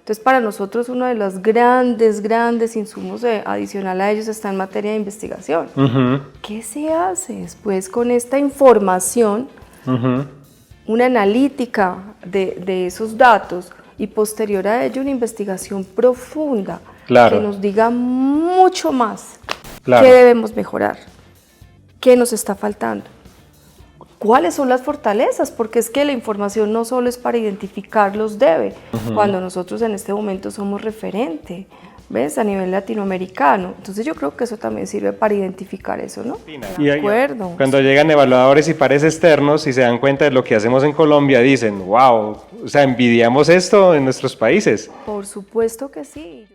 Entonces, para nosotros uno de los grandes insumos adicional a ellos está en materia de investigación. ¿Qué se hace después con esta información? Una analítica de esos datos y posterior a ello una investigación profunda que nos diga mucho más qué debemos mejorar, qué nos está faltando, cuáles son las fortalezas, porque es que la información no solo es para identificar los debe, cuando nosotros en este momento somos referente, ¿ves? A nivel latinoamericano. Entonces yo creo que eso también sirve para identificar eso, ¿no? De acuerdo. Cuando llegan evaluadores y pares externos y se dan cuenta de lo que hacemos en Colombia, dicen, wow, o sea, envidiamos esto en nuestros países. Por supuesto que sí.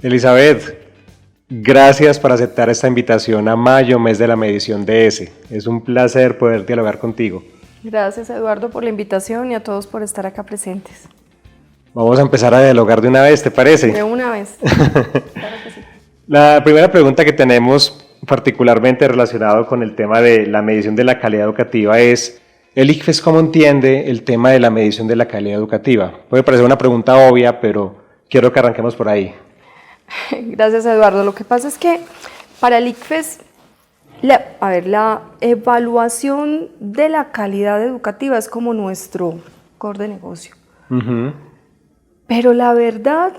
Elizabeth, gracias por aceptar esta invitación a mayo, mes de la medición DS. Es un placer poder dialogar contigo. Gracias, Eduardo, por la invitación y a todos por estar acá presentes. Vamos a empezar a dialogar de una vez, ¿te parece? De una vez. Claro que sí. La primera pregunta que tenemos particularmente relacionado con el tema de la medición de la calidad educativa es, ¿el ICFES cómo entiende el tema de la medición de la calidad educativa? Puede parecer una pregunta obvia, pero quiero que arranquemos por ahí. Gracias, Eduardo. Lo que pasa es que para el ICFES, la evaluación de la calidad educativa es como nuestro core de negocio. Pero la verdad,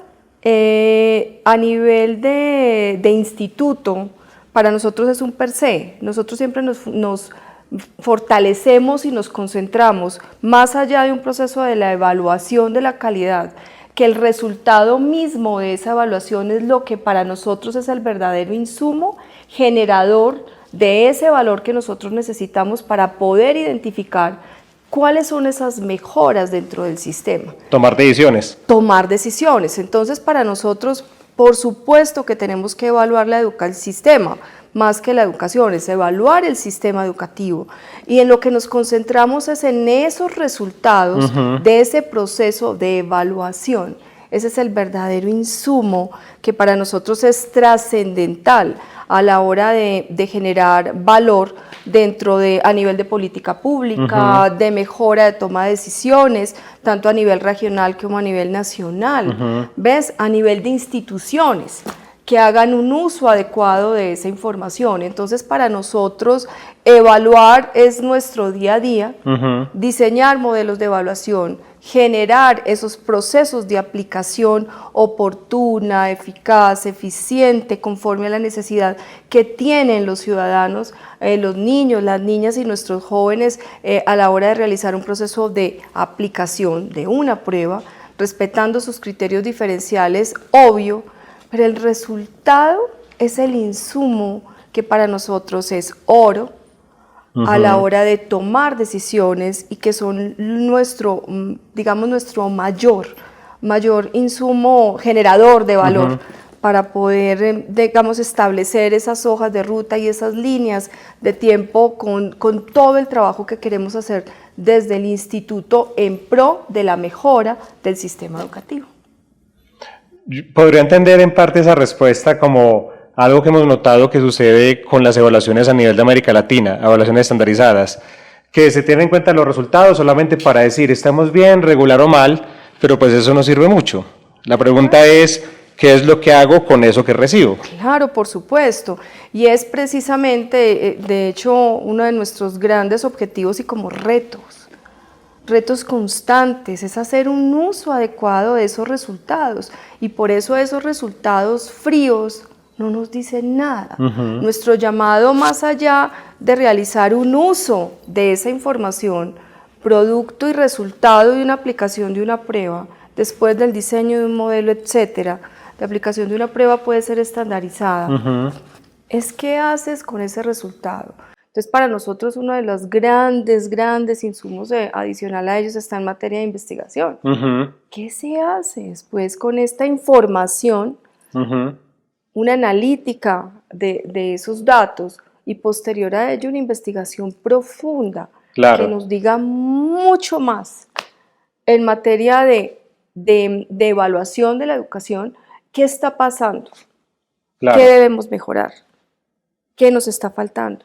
a nivel de instituto, para nosotros es un per se. Nosotros siempre nos fortalecemos y nos concentramos más allá de un proceso de la evaluación de la calidad, que el resultado mismo de esa evaluación es lo que para nosotros es el verdadero insumo generador de ese valor que nosotros necesitamos para poder identificar cuáles son esas mejoras dentro del sistema. Tomar decisiones. Tomar decisiones. Entonces, para nosotros, por supuesto que tenemos que evaluar el sistema, más que la educación, es evaluar el sistema educativo. Y en lo que nos concentramos es en esos resultados de ese proceso de evaluación. Ese es el verdadero insumo que para nosotros es trascendental a la hora de generar valor a nivel de política pública, de mejora de toma de decisiones, tanto a nivel regional como a nivel nacional, ¿ves? A nivel de instituciones que hagan un uso adecuado de esa información. Entonces, para nosotros, evaluar es nuestro día a día, diseñar modelos de evaluación, generar esos procesos de aplicación oportuna, eficaz, eficiente, conforme a la necesidad que tienen los ciudadanos, los niños, las niñas y nuestros jóvenes a la hora de realizar un proceso de aplicación de una prueba, respetando sus criterios diferenciales, obvio, pero el resultado es el insumo que para nosotros es oro a la hora de tomar decisiones y que son nuestro mayor insumo generador de valor para poder, establecer esas hojas de ruta y esas líneas de tiempo con todo el trabajo que queremos hacer desde el instituto en pro de la mejora del sistema educativo. Podría entender en parte esa respuesta como algo que hemos notado que sucede con las evaluaciones a nivel de América Latina, evaluaciones estandarizadas, que se tienen en cuenta los resultados solamente para decir estamos bien, regular o mal, pero pues eso no sirve mucho. La pregunta es, ¿qué es lo que hago con eso que recibo? Claro, por supuesto, y es precisamente, de hecho, uno de nuestros grandes objetivos y como retos constantes, es hacer un uso adecuado de esos resultados, y por eso esos resultados fríos no nos dicen nada. Nuestro llamado, más allá de realizar un uso de esa información, producto y resultado de una aplicación de una prueba, después del diseño de un modelo, etcétera, la aplicación de una prueba puede ser estandarizada. Es qué haces con ese resultado. Entonces, para nosotros uno de los grandes insumos adicional a ellos está en materia de investigación. ¿Qué se hace después con esta información? Una analítica de esos datos y posterior a ello una investigación profunda que nos diga mucho más en materia de evaluación de la educación, ¿qué está pasando? Claro. ¿Qué debemos mejorar? ¿Qué nos está faltando?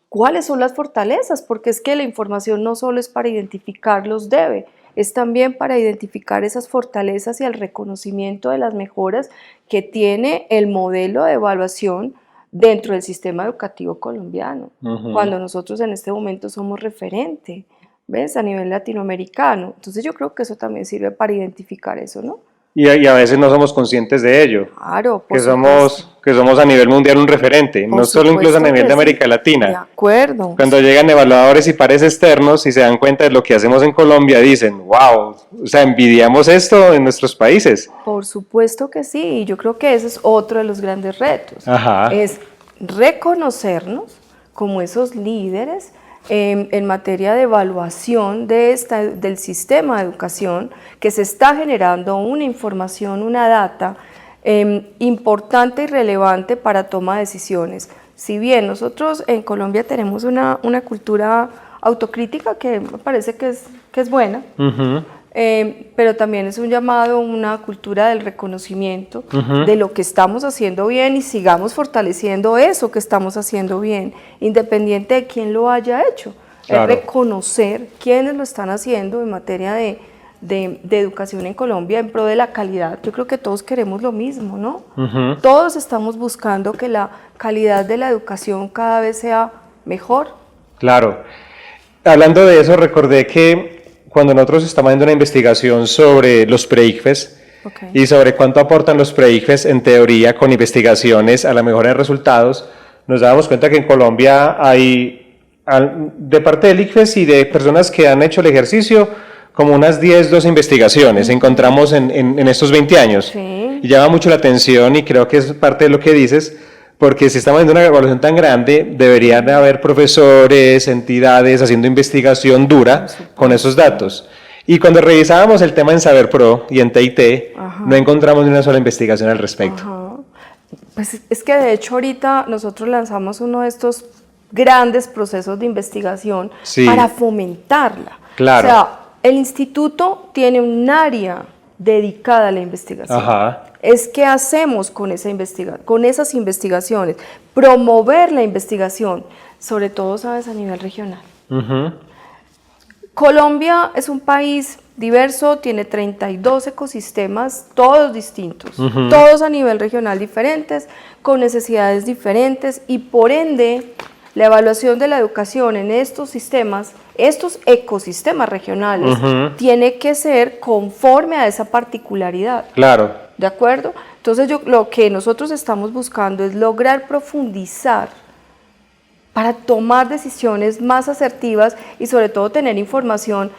¿Cuáles son las fortalezas? Porque es que la información no solo es para identificar los debe, es también para identificar esas fortalezas y el reconocimiento de las mejoras que tiene el modelo de evaluación dentro del sistema educativo colombiano, cuando nosotros en este momento somos referente, ¿ves? A nivel latinoamericano. Entonces yo creo que eso también sirve para identificar eso, ¿no? Y a veces no somos conscientes de ello, Claro, que somos a nivel mundial un referente, no solo incluso a nivel de América Latina. De acuerdo. Cuando llegan evaluadores y pares externos y se dan cuenta de lo que hacemos en Colombia, dicen, wow, o sea, envidiamos esto en nuestros países. Por supuesto que sí, y yo creo que ese es otro de los grandes retos, Ajá. es reconocernos como esos líderes en materia de evaluación del sistema de educación, que se está generando una información, una data importante y relevante para toma de decisiones. Si bien nosotros en Colombia tenemos una cultura autocrítica que me parece que es buena, pero también es un llamado a una cultura del reconocimiento de lo que estamos haciendo bien y sigamos fortaleciendo eso que estamos haciendo bien, independiente de quién lo haya hecho. Claro. Es reconocer quiénes lo están haciendo en materia de educación en Colombia en pro de la calidad. Yo creo que todos queremos lo mismo, ¿no? Todos estamos buscando que la calidad de la educación cada vez sea mejor. Claro. Hablando de eso, recordé que cuando nosotros estamos haciendo una investigación sobre los pre-ICFES y sobre cuánto aportan los pre-ICFES en teoría con investigaciones a la mejora de resultados, nos dábamos cuenta que en Colombia hay, de parte del ICFES y de personas que han hecho el ejercicio, como unas 10, 12 investigaciones encontramos en estos 20 años. Sí. Y llama mucho la atención y creo que es parte de lo que dices, porque si estamos haciendo una evaluación tan grande, deberían haber profesores, entidades haciendo investigación dura con esos datos. Y cuando revisábamos el tema en SaberPro y en TIT, no encontramos ni una sola investigación al respecto. Pues es que de hecho ahorita nosotros lanzamos uno de estos grandes procesos de investigación para fomentarla. Claro. O sea, el instituto tiene un área dedicada a la investigación. Es qué hacemos con esas investigaciones, promover la investigación, sobre todo, sabes, a nivel regional. Colombia es un país diverso, tiene 32 ecosistemas, todos distintos, todos a nivel regional diferentes, con necesidades diferentes y por ende la evaluación de la educación en estos sistemas, estos ecosistemas regionales, tiene que ser conforme a esa particularidad. Claro. ¿De acuerdo? Entonces lo que nosotros estamos buscando es lograr profundizar para tomar decisiones más asertivas y sobre todo tener información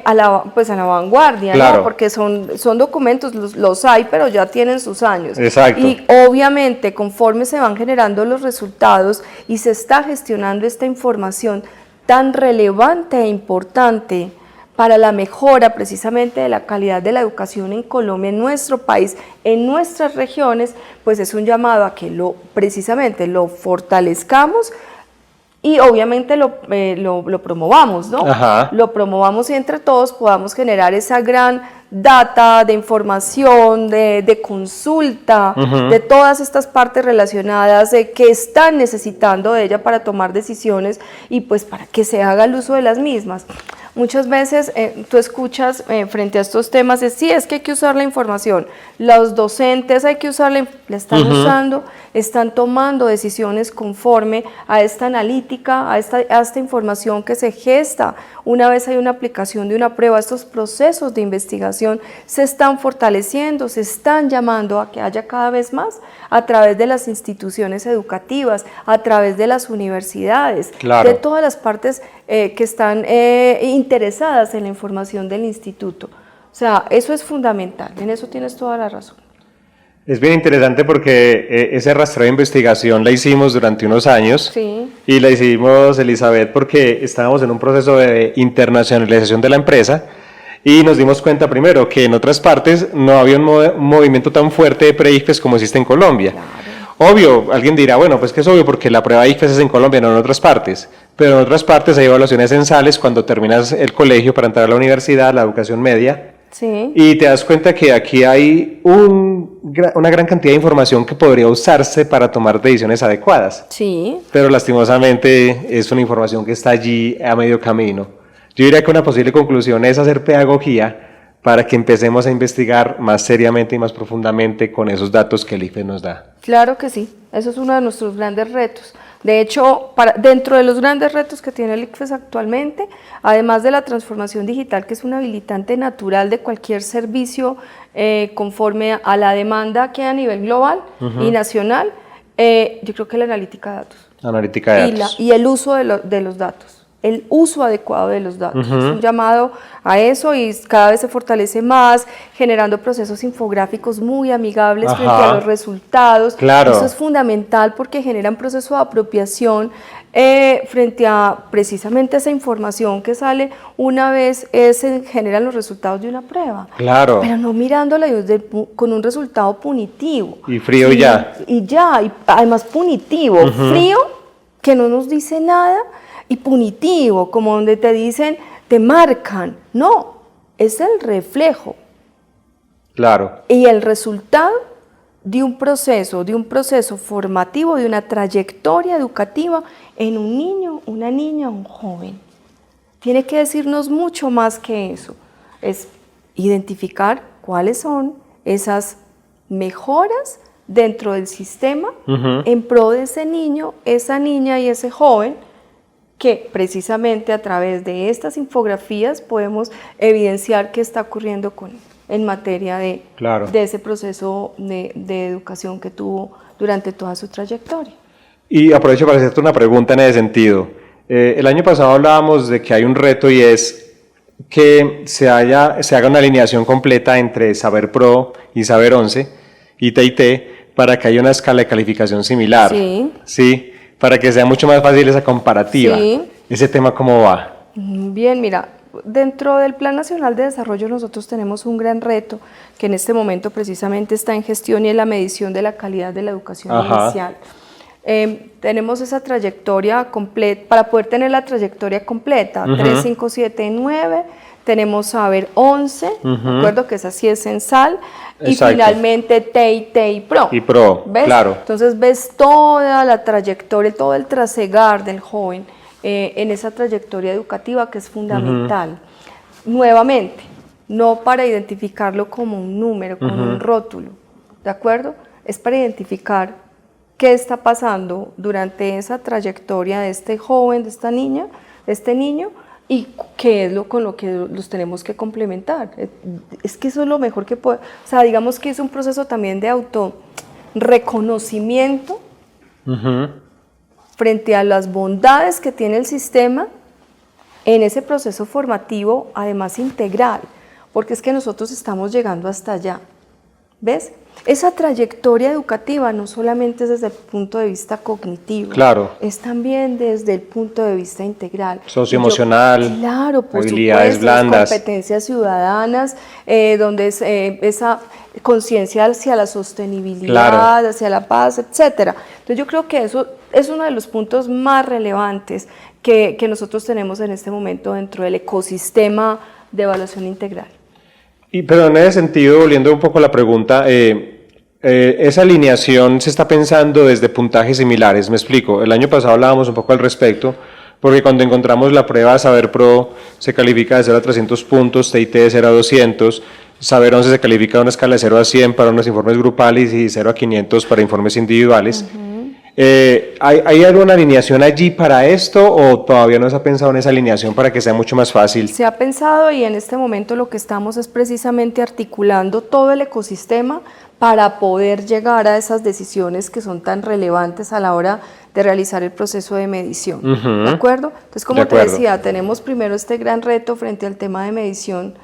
a la vanguardia, claro. ¿no? Porque son documentos, los hay, pero ya tienen sus años. Exacto. Y obviamente conforme se van generando los resultados y se está gestionando esta información tan relevante e importante para la mejora precisamente de la calidad de la educación en Colombia, en nuestro país, en nuestras regiones, pues es un llamado a que precisamente lo fortalezcamos y obviamente lo promovamos, ¿no? Lo promovamos y entre todos podamos generar esa gran data de información, de consulta, de todas estas partes relacionadas que están necesitando de ella para tomar decisiones y pues para que se haga el uso de las mismas. Muchas veces tú escuchas frente a estos temas de sí, es que hay que usar la información, los docentes hay que usarla, la están usando, están tomando decisiones conforme a esta analítica, a esta información que se gesta una vez hay una aplicación de una prueba. Estos procesos de investigación se están fortaleciendo, se están llamando a que haya cada vez más a través de las instituciones educativas, a través de las universidades, de todas las partes que están interesadas en la información del instituto. O sea, eso es fundamental, en eso tienes toda la razón. Es bien interesante porque ese rastreo de investigación la hicimos durante unos años y la hicimos, Elizabeth, porque estábamos en un proceso de internacionalización de la empresa y nos dimos cuenta primero que en otras partes no había un movimiento tan fuerte de pre-ICFES como existe en Colombia. Obvio, alguien dirá, bueno, pues que es obvio porque la prueba ICFES es en Colombia, no en otras partes, pero en otras partes hay evaluaciones censales cuando terminas el colegio para entrar a la universidad, la educación media, Sí. Y te das cuenta que aquí hay una gran cantidad de información que podría usarse para tomar decisiones adecuadas. Sí. Pero lastimosamente es una información que está allí a medio camino. Yo diría que una posible conclusión es hacer pedagogía para que empecemos a investigar más seriamente y más profundamente con esos datos que el ICFES nos da. Claro que sí, eso es uno de nuestros grandes retos. De hecho, dentro de los grandes retos que tiene el ICFES actualmente, además de la transformación digital, que es un habilitante natural de cualquier servicio conforme a la demanda que hay a nivel global y nacional, yo creo que la analítica de datos. Analítica de datos. Y el uso de los datos. El uso adecuado de los datos. Es un llamado a eso y cada vez se fortalece más, generando procesos infográficos muy amigables frente a los resultados. Claro. Eso es fundamental porque generan proceso de apropiación frente a precisamente esa información que sale una vez se generan los resultados de una prueba. Claro. Pero no mirándola con un resultado punitivo. Y frío ya. Y además punitivo. Frío, que no nos dice nada, y punitivo, como donde te dicen, te marcan. No, es el reflejo. Claro. Y el resultado de un proceso formativo, de una trayectoria educativa en un niño, una niña, un joven. Tiene que decirnos mucho más que eso. Es identificar cuáles son esas mejoras dentro del sistema en pro de ese niño, esa niña y ese joven, que precisamente a través de estas infografías podemos evidenciar qué está ocurriendo en materia de ese proceso de educación que tuvo durante toda su trayectoria. Y aprovecho para hacerte una pregunta en ese sentido. El año pasado hablábamos de que hay un reto y es que se haga una alineación completa entre Saber Pro y Saber 11 y TIT para que haya una escala de calificación similar. Sí. Sí. Para que sea mucho más fácil esa comparativa. Sí. ¿Ese tema cómo va? Bien, mira, dentro del Plan Nacional de Desarrollo nosotros tenemos un gran reto que en este momento precisamente está en gestión y es la medición de la calidad de la educación inicial. Tenemos esa trayectoria completa, para poder tener la trayectoria completa, 3, 5, 7, 9, tenemos Saber 11, ¿de acuerdo? Que esa sí es censal. Y finalmente TIT y Pro. Y Pro, ¿ves? claro. Entonces ves toda la trayectoria, todo el trasegar del joven en esa trayectoria educativa que es fundamental. Nuevamente, no para identificarlo como un número, como un rótulo, ¿de acuerdo? Es para identificar qué está pasando durante esa trayectoria de este joven, de esta niña, de este niño, y qué es con lo que los tenemos que complementar. Es que eso es lo mejor que puede, o sea, digamos que es un proceso también de autorreconocimiento frente a las bondades que tiene el sistema en ese proceso formativo, además integral, porque es que nosotros estamos llegando hasta allá, ¿ves? Esa trayectoria educativa no solamente es desde el punto de vista cognitivo, es también desde el punto de vista integral. Socioemocional, claro, por habilidades supuesto, blandas. Competencias ciudadanas, donde es esa conciencia hacia la sostenibilidad, hacia la paz, etc. Entonces yo creo que eso es uno de los puntos más relevantes que nosotros tenemos en este momento dentro del ecosistema de evaluación integral. Pero en ese sentido, volviendo un poco a la pregunta, esa alineación se está pensando desde puntajes similares, me explico. El año pasado hablábamos un poco al respecto, porque cuando encontramos la prueba Saber Pro se califica de 0 a 300 puntos, TIT de 0 a 200, Saber 11 se califica de una escala de 0 a 100 para unos informes grupales y 0 a 500 para informes individuales. ¿Hay alguna alineación allí para esto o todavía no se ha pensado en esa alineación para que sea mucho más fácil? Se ha pensado y en este momento lo que estamos es precisamente articulando todo el ecosistema para poder llegar a esas decisiones que son tan relevantes a la hora de realizar el proceso de medición. ¿De acuerdo? Entonces, como te decía, tenemos primero este gran reto frente al tema de medición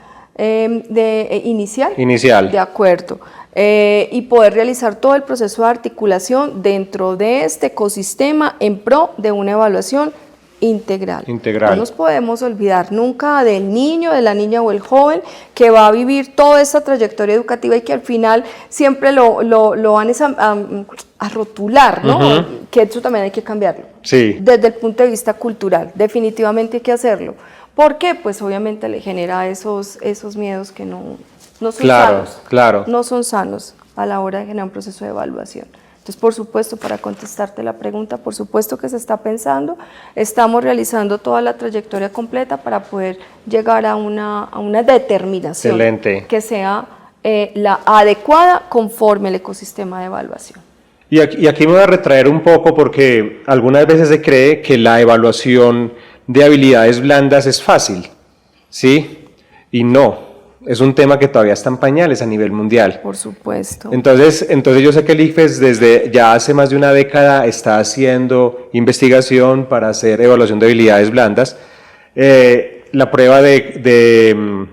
inicial. De acuerdo. Y poder realizar todo el proceso de articulación dentro de este ecosistema en pro de una evaluación integral. No nos podemos olvidar nunca del niño, de la niña o el joven que va a vivir toda esa trayectoria educativa y que al final siempre lo van a rotular, ¿no? Que eso también hay que cambiarlo. Desde el punto de vista cultural, definitivamente hay que hacerlo. ¿Por qué? Pues obviamente le genera esos miedos que no son Claro, sanos. claro. No son sanos a la hora de generar un proceso de evaluación. Entonces, por supuesto, para contestarte la pregunta, por supuesto que se está pensando, estamos realizando toda la trayectoria completa para poder llegar a una determinación Excelente. que sea la adecuada conforme el ecosistema de evaluación. Y aquí me voy a retraer un poco porque algunas veces se cree que la evaluación de habilidades blandas es fácil, ¿sí? Y no, es un tema que todavía está en pañales a nivel mundial. Por supuesto. Entonces yo sé que el ICFES desde ya hace más de una década está haciendo investigación para hacer evaluación de habilidades blandas. La prueba de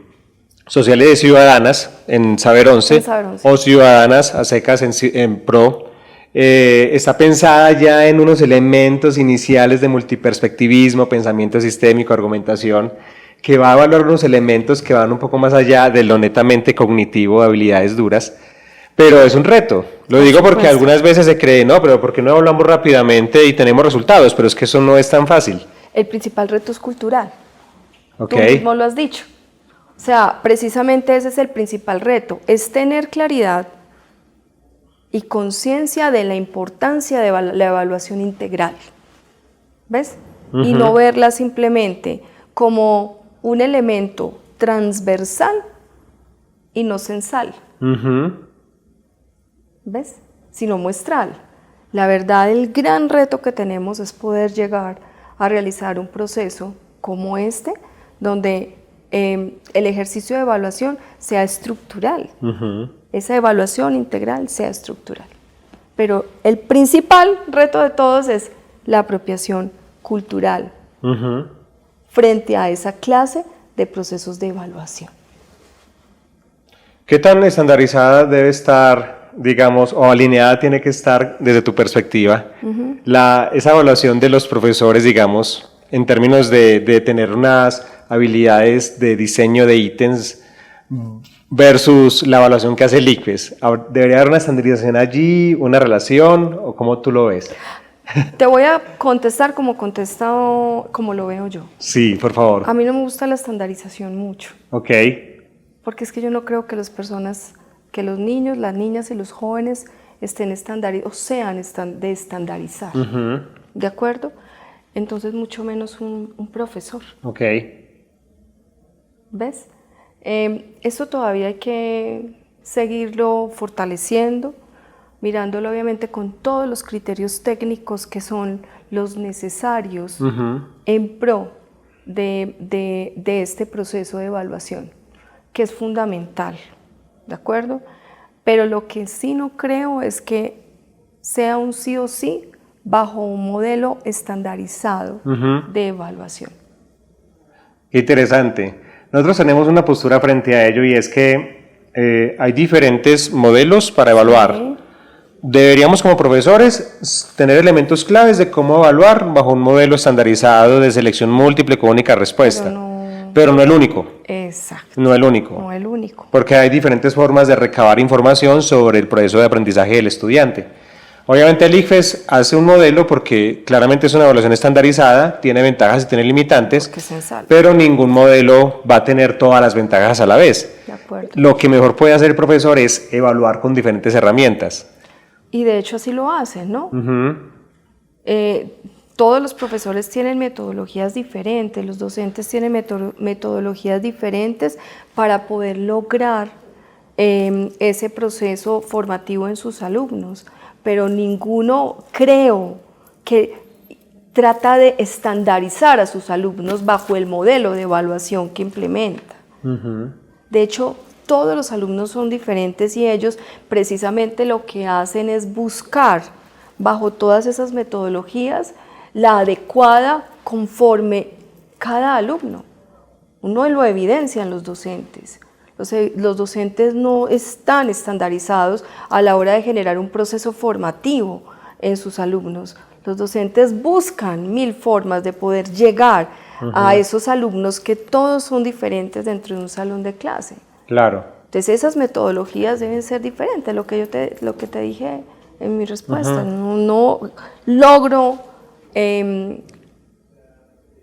sociales y ciudadanas en Saber 11 o ciudadanas a secas en PRO está pensada ya en unos elementos iniciales de multiperspectivismo, pensamiento sistémico, argumentación, que va a evaluar unos elementos que van un poco más allá de lo netamente cognitivo de habilidades duras, pero es un reto. Lo digo porque algunas veces se cree, no, pero ¿por qué no evaluamos rápidamente y tenemos resultados? Pero es que eso no es tan fácil. El principal reto es cultural. Okay. Tú mismo lo has dicho. O sea, precisamente ese es el principal reto, es tener claridad y conciencia de la importancia de la evaluación integral. ¿Ves? Y no verla simplemente como un elemento transversal y no censal. ¿Ves? Sino muestral. La verdad, el gran reto que tenemos es poder llegar a realizar un proceso como este, donde el ejercicio de evaluación sea estructural. Esa evaluación integral sea estructural. Pero el principal reto de todos es la apropiación cultural frente a esa clase de procesos de evaluación. ¿Qué tan estandarizada debe estar, digamos, o alineada tiene que estar desde tu perspectiva esa evaluación de los profesores, digamos, en términos de tener unas habilidades de diseño de ítems versus la evaluación que hace el ICFES? ¿Debería haber una estandarización allí, una relación, o cómo tú lo ves? Te voy a contestar como lo veo yo. Sí, por favor. A mí no me gusta la estandarización mucho. Ok. Porque es que yo no creo que que los niños, las niñas y los jóvenes estén estandarizados, o sean de estandarizar. ¿De acuerdo? Entonces, mucho menos un profesor. Ok. ¿Ves? Eso todavía hay que seguirlo fortaleciendo, mirándolo obviamente con todos los criterios técnicos que son los necesarios en pro de este proceso de evaluación, que es fundamental, ¿de acuerdo? Pero lo que sí no creo es que sea un sí o sí bajo un modelo estandarizado de evaluación. Interesante. Nosotros tenemos una postura frente a ello y es que hay diferentes modelos para evaluar. Sí. Deberíamos como profesores tener elementos claves de cómo evaluar bajo un modelo estandarizado de selección múltiple con única respuesta. Pero no el único. Exacto. No el único. No el único. Porque hay diferentes formas de recabar información sobre el proceso de aprendizaje del estudiante. Obviamente el ICFES hace un modelo porque claramente es una evaluación estandarizada, tiene ventajas y tiene limitantes, pero ningún modelo va a tener todas las ventajas a la vez. De acuerdo. Lo que mejor puede hacer el profesor es evaluar con diferentes herramientas. Y de hecho así lo hacen, ¿no? Todos los profesores tienen metodologías diferentes, los docentes tienen metodologías diferentes para poder lograr ese proceso formativo en sus alumnos, pero ninguno creo que trata de estandarizar a sus alumnos bajo el modelo de evaluación que implementa. De hecho, todos los alumnos son diferentes y ellos precisamente lo que hacen es buscar bajo todas esas metodologías la adecuada conforme cada alumno. Uno lo evidencia en los docentes. Los docentes no están estandarizados a la hora de generar un proceso formativo en sus alumnos. Los docentes buscan 1000 formas de poder llegar a esos alumnos que todos son diferentes dentro de un salón de clase. Claro. Entonces esas metodologías deben ser diferentes, lo que te dije en mi respuesta. No logro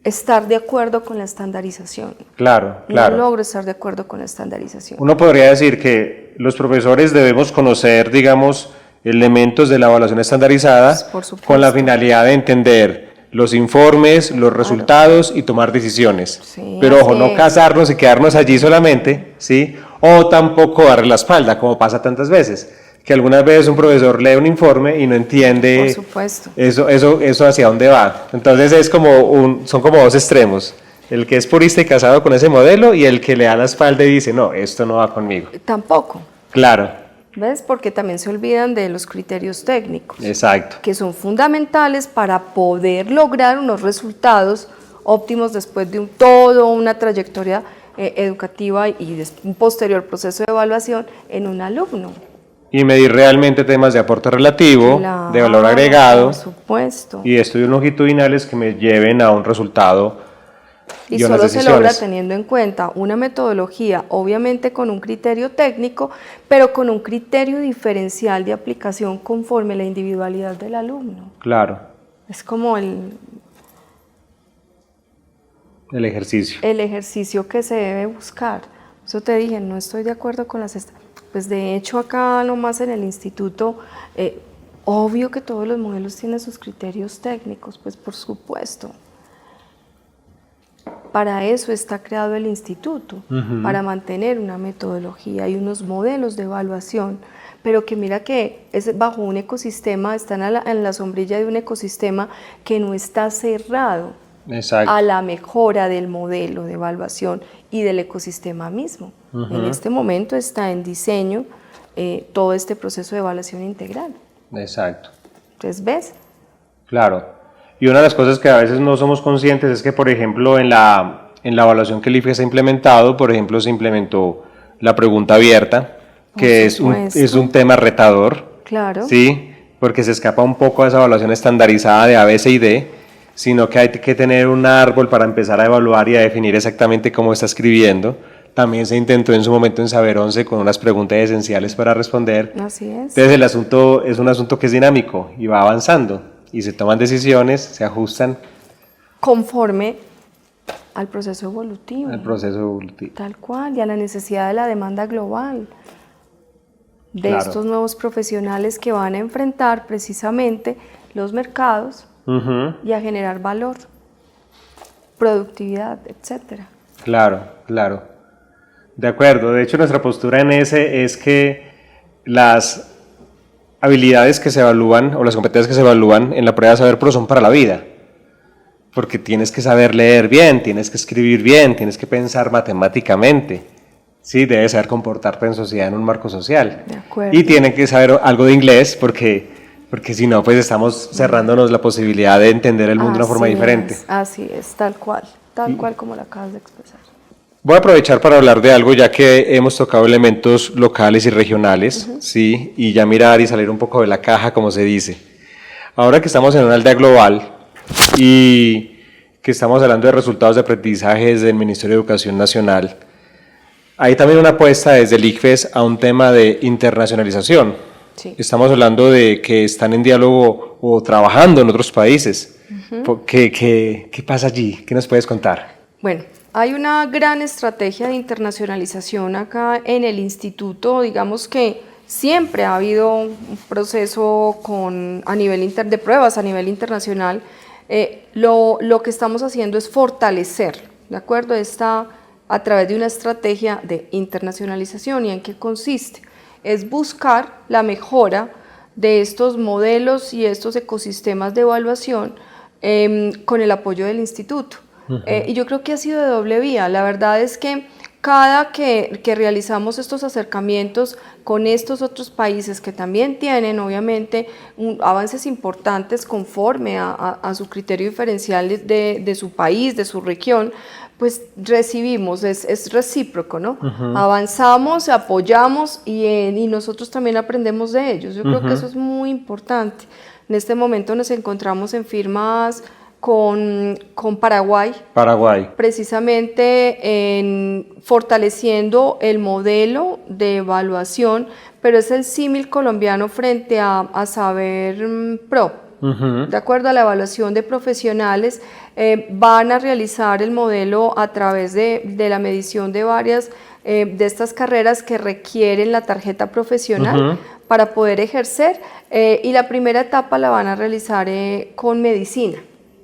estar de acuerdo con la estandarización. Claro, claro. No logro estar de acuerdo con la estandarización. Uno podría decir que los profesores debemos conocer, digamos, elementos de la evaluación estandarizada Por supuesto. con la finalidad de entender los informes, los resultados y tomar decisiones. Sí, pero ojo, así no es. casarnos y quedarnos allí solamente, ¿sí? O tampoco darle la espalda, como pasa tantas veces, que algunas veces un profesor lee un informe y no entiende Por supuesto. eso hacia dónde va. Entonces es son como dos extremos. El que es purista y casado con ese modelo y el que le da la espalda y dice, no, esto no va conmigo. Tampoco. Claro, ¿Ves? Porque también se olvidan de los criterios técnicos, exacto. que son fundamentales para poder lograr unos resultados óptimos después de toda una trayectoria educativa y un posterior proceso de evaluación en un alumno. Y medir realmente temas de aporte relativo, Claro, de valor agregado por supuesto. y estudios longitudinales que me lleven a un resultado Y unas solo se logra decisiones. teniendo en cuenta una metodología, obviamente con un criterio técnico, pero con un criterio diferencial de aplicación conforme a la individualidad del alumno. Claro, Es como el ejercicio. el ejercicio que se debe buscar. Eso te dije, no estoy de acuerdo con pues de hecho acá nomás en el instituto, obvio que todos los modelos tienen sus criterios técnicos, pues por supuesto. Para eso está creado el instituto, para mantener una metodología y unos modelos de evaluación, pero que mira que es bajo un ecosistema, están en la sombrilla de un ecosistema que no está cerrado. Exacto. A la mejora del modelo de evaluación y del ecosistema mismo. En este momento está en diseño todo este proceso de evaluación integral. Exacto. Entonces, ¿ves? Claro. Y una de las cosas que a veces no somos conscientes es que, por ejemplo, en la evaluación que el IFES ha implementado, por ejemplo, se implementó la pregunta abierta, que es un tema retador. Claro. Sí, porque se escapa un poco a esa evaluación estandarizada de A, B, C y D, sino que hay que tener un árbol para empezar a evaluar y a definir exactamente cómo está escribiendo. También se intentó en su momento en Saber 11 con unas preguntas esenciales para responder. Así es. Entonces el asunto es un asunto que es dinámico y va avanzando y se toman decisiones, se ajustan conforme al proceso evolutivo. al proceso evolutivo. Tal cual, y a la necesidad de la demanda global de Claro. estos nuevos profesionales que van a enfrentar precisamente los mercados y a generar valor, productividad, etcétera. Claro, claro. De acuerdo. De hecho, nuestra postura en ese es que las habilidades que se evalúan o las competencias que se evalúan en la prueba de Saber Pro son para la vida. Porque tienes que saber leer bien, tienes que escribir bien, tienes que pensar matemáticamente. Sí, debes saber comportarte en sociedad en un marco social. De acuerdo. Y tienen que saber algo de inglés porque si no, pues estamos cerrándonos la posibilidad de entender el mundo de una forma diferente. Así es, tal cual como lo acabas de expresar. Voy a aprovechar para hablar de algo, ya que hemos tocado elementos locales y regionales, ¿sí? Y ya mirar y salir un poco de la caja, como se dice. Ahora que estamos en una aldea global y que estamos hablando de resultados de aprendizaje desde el Ministerio de Educación Nacional, hay también una apuesta desde el ICFES a un tema de internacionalización. Sí. Estamos hablando de que están en diálogo o trabajando en otros países. ¿Qué pasa allí? ¿Qué nos puedes contar? Bueno, hay una gran estrategia de internacionalización acá en el instituto, digamos que siempre ha habido un proceso a nivel de pruebas a nivel internacional. Lo que estamos haciendo es fortalecer, ¿de acuerdo? A través de una estrategia de internacionalización. ¿Y en qué consiste? Es buscar la mejora de estos modelos y estos ecosistemas de evaluación con el apoyo del instituto. Y yo creo que ha sido de doble vía. La verdad es que cada que realizamos estos acercamientos con estos otros países que también tienen obviamente avances importantes conforme a su criterio diferencial de su país, de su región, pues recibimos, es recíproco, ¿no? Avanzamos, apoyamos y nosotros también aprendemos de ellos. Yo creo que eso es muy importante. En este momento nos encontramos en firmas con Paraguay, precisamente fortaleciendo el modelo de evaluación, pero es el símil colombiano frente a Saber Pro, De acuerdo a la evaluación de profesionales, van a realizar el modelo a través de la medición de varias de estas carreras que requieren la tarjeta profesional para poder ejercer, y la primera etapa la van a realizar con medicina.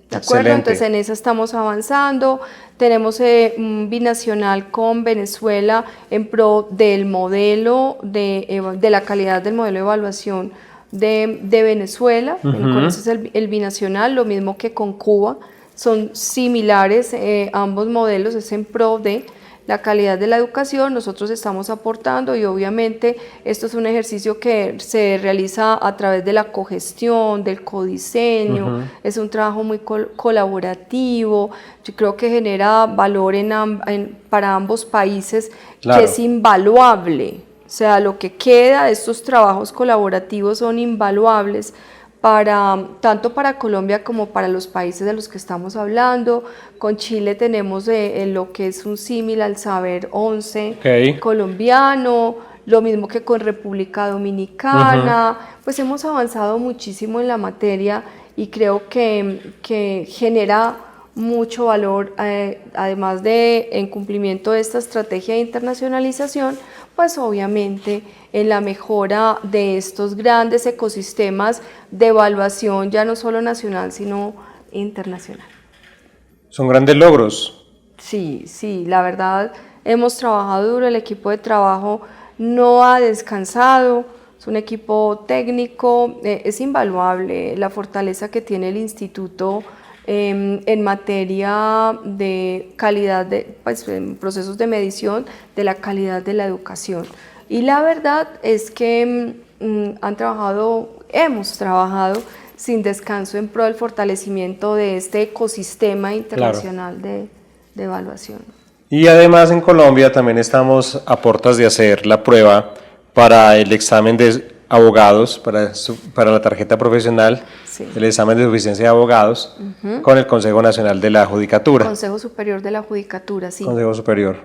¿De acuerdo? Excelente. Entonces en eso estamos avanzando. Tenemos un binacional con Venezuela en pro del modelo, de la calidad del modelo de evaluación de Venezuela. Con eso es el binacional, lo mismo que con Cuba. Son similares ambos modelos, es en pro de la calidad de la educación. Nosotros estamos aportando, y obviamente esto es un ejercicio que se realiza a través de la cogestión, del codiseño, es un trabajo muy colaborativo. Yo creo que genera valor para ambos países, claro, que es invaluable. O sea, lo que queda de estos trabajos colaborativos son invaluables tanto para Colombia como para los países de los que estamos hablando. Con Chile tenemos lo que es un símil al Saber 11 colombiano, lo mismo que con República Dominicana. Pues hemos avanzado muchísimo en la materia, y creo que genera mucho valor, además de en cumplimiento de esta estrategia de internacionalización, pues obviamente en la mejora de estos grandes ecosistemas de evaluación, ya no solo nacional, sino internacional. Son grandes logros. Sí, la verdad, hemos trabajado duro, el equipo de trabajo no ha descansado, es un equipo técnico, es invaluable la fortaleza que tiene el instituto en materia de calidad, pues, en procesos de medición de la calidad de la educación. Y la verdad es que hemos trabajado sin descanso en pro del fortalecimiento de este ecosistema internacional, claro, de evaluación. Y además en Colombia también estamos a puertas de hacer la prueba para el examen de abogados, para la tarjeta profesional, sí, el examen de suficiencia de abogados, con el Consejo Nacional de la Judicatura. Consejo Superior de la Judicatura, sí. Consejo Superior.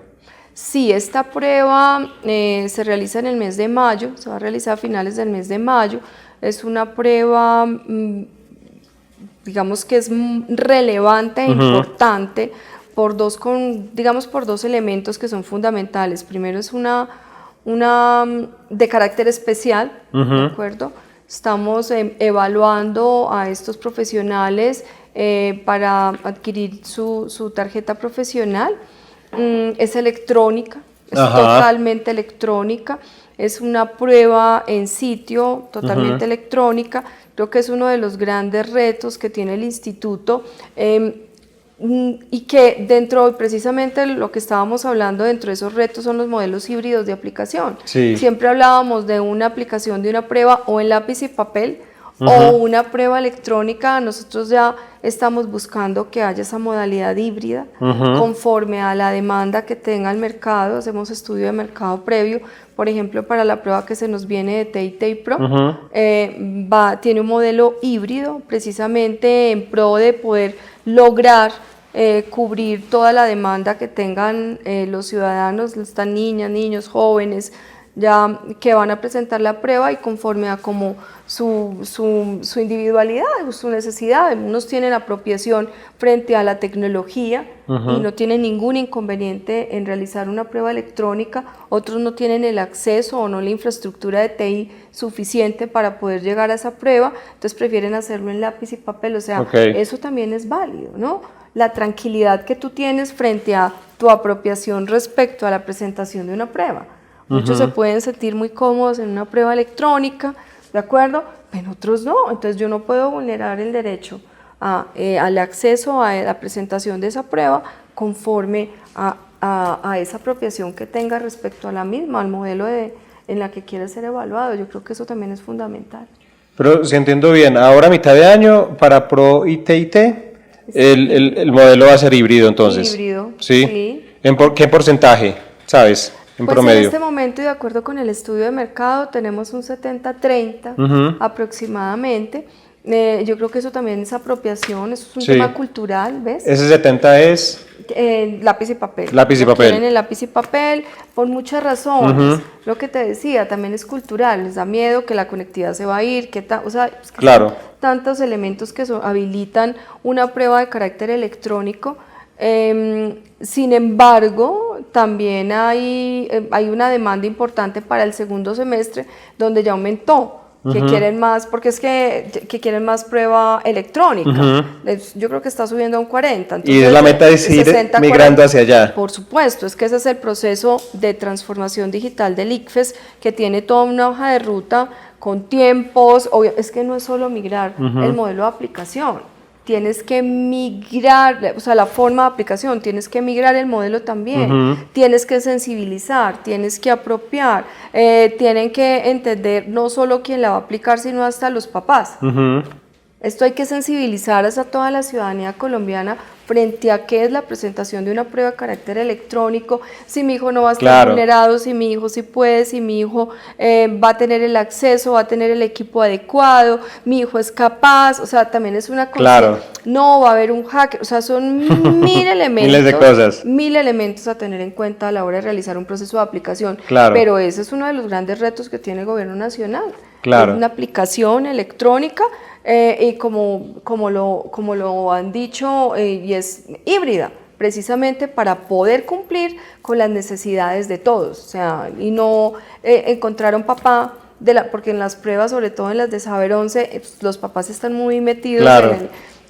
Sí, esta prueba se realiza en el mes de mayo, se va a realizar a finales del mes de mayo. Es una prueba, digamos que es relevante e importante por dos elementos que son fundamentales. Primero, es una de carácter especial, ¿de acuerdo? Estamos evaluando a estos profesionales para adquirir su tarjeta profesional. Es electrónica, es totalmente electrónica, es una prueba en sitio totalmente electrónica. Creo que es uno de los grandes retos que tiene el instituto, y que precisamente lo que estábamos hablando dentro de esos retos son los modelos híbridos de aplicación. Sí. Siempre hablábamos de una aplicación de una prueba o en lápiz y papel, o una prueba electrónica. Nosotros ya estamos buscando que haya esa modalidad híbrida, conforme a la demanda que tenga el mercado. Hacemos estudio de mercado previo. Por ejemplo, para la prueba que se nos viene de TIT Pro, tiene un modelo híbrido, precisamente en pro de poder lograr cubrir toda la demanda que tengan los ciudadanos, estas niñas, niños, jóvenes, ya que van a presentar la prueba, y conforme a como su individualidad, su necesidad. Unos tienen apropiación frente a la tecnología y no tienen ningún inconveniente en realizar una prueba electrónica, otros no tienen el acceso o no la infraestructura de TI suficiente para poder llegar a esa prueba, entonces prefieren hacerlo en lápiz y papel. O sea, eso también es válido, ¿no? La tranquilidad que tú tienes frente a tu apropiación respecto a la presentación de una prueba. Muchos se pueden sentir muy cómodos en una prueba electrónica, ¿de acuerdo? Pero otros no. Entonces yo no puedo vulnerar el derecho al acceso a la presentación de esa prueba conforme a esa apropiación que tenga respecto a la misma, al modelo en la que quiere ser evaluado. Yo creo que eso también es fundamental. Pero si entiendo bien, ahora a mitad de año para Pro y TIT, el modelo va a ser híbrido entonces. Híbrido, sí. Sí. ¿En qué porcentaje, sabes? Pues promedio. en este momento, y de acuerdo con el estudio de mercado, tenemos un 70-30 aproximadamente. Yo creo que eso también es apropiación, eso es un Sí. tema cultural, ¿ves? Ese 70 es Lápiz y papel. lápiz y Lo papel. quieren en lápiz y papel por muchas razones. Lo que te decía, también es cultural, les da miedo que la conectividad se va a ir, o sea, es que Claro. son tantos elementos que habilitan una prueba de carácter electrónico. Sin embargo, también hay una demanda importante para el segundo semestre donde ya aumentó. Que quieren más, porque es que quieren más prueba electrónica. Yo creo que está subiendo a un 40. Y la meta es ir 60, migrando hacia allá. Por supuesto, es que ese es el proceso de transformación digital del ICFES, que tiene toda una hoja de ruta con tiempos. Es que no es solo migrar el modelo de aplicación. Tienes que migrar, o sea, la forma de aplicación, tienes que migrar el modelo también, tienes que sensibilizar, tienes que apropiar, tienen que entender no solo quién la va a aplicar, sino hasta los papás. Esto hay que sensibilizar a toda la ciudadanía colombiana frente a qué es la presentación de una prueba de carácter electrónico, si mi hijo no va a estar vulnerado, si mi hijo sí puede, si mi hijo va a tener el acceso, va a tener el equipo adecuado, mi hijo es capaz, o sea, también es una cosa, no va a haber un hacker, o sea, son mil elementos, miles de cosas, mil elementos a tener en cuenta a la hora de realizar un proceso de aplicación, claro. Pero ese es uno de los grandes retos que tiene el gobierno nacional, claro. Es una aplicación electrónica. Y como lo han dicho, y es híbrida, precisamente para poder cumplir con las necesidades de todos, o sea, y no encontrar a un papá, porque en las pruebas, sobre todo en las de Saber 11, los papás están muy metidos